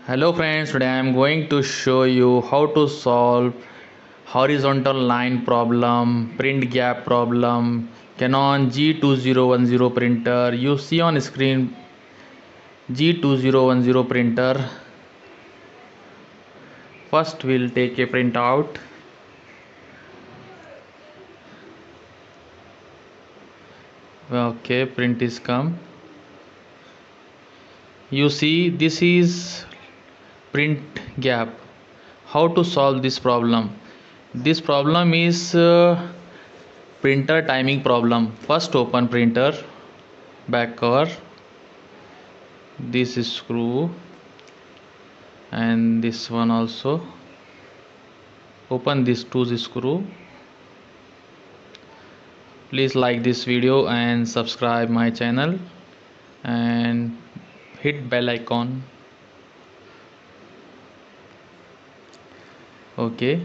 Hello friends, today I am going to show you how to solve horizontal line problem, print gap problem, Canon G2010 printer. You see on screen G2010 printer. First we'll take a printout. Okay, print is come. You see this is print gap. How to solve this problem? This problem is printer timing problem. First open printer back cover, this screw and this one also. Open this two screw. Please like this video and subscribe my channel and hit bell icon. Okay,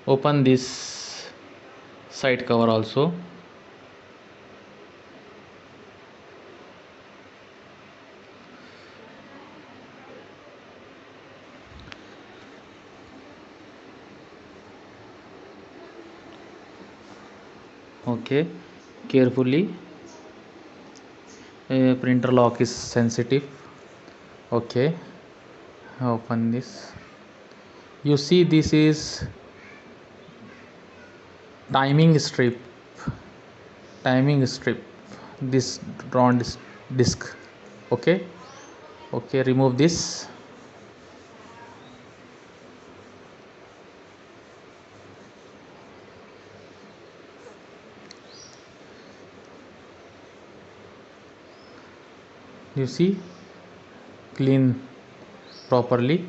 open this side cover also. Okay, carefully. Printer lock is sensitive. Okay, open this. You see this is timing strip. This round disc. Okay, remove this. You see, clean properly.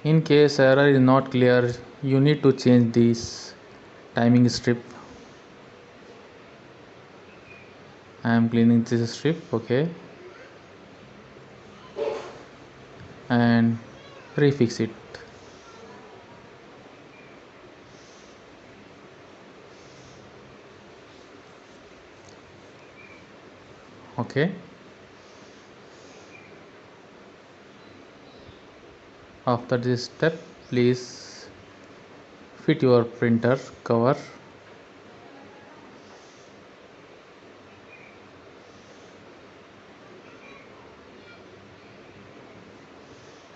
In case error is not clear, you need to change this timing strip. I am cleaning this strip. Okay, and refix it. Okay, after this step, please fit your printer cover.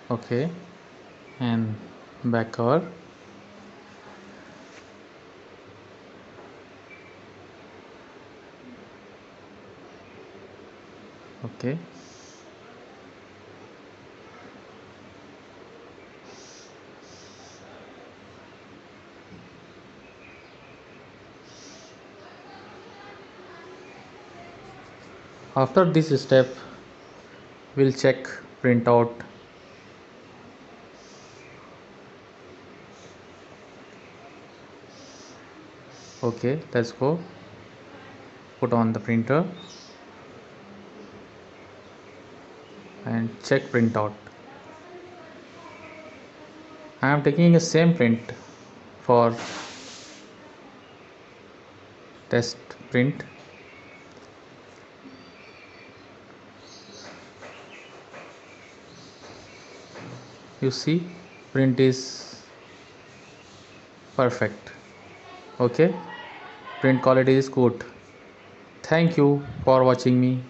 Okay, and back cover. Okay, after this step, we'll check printout. Okay, let's go. Put on the printer and check printout. I am taking a same print for test print. You see, print is perfect. Okay, print quality is good. Thank you for watching me.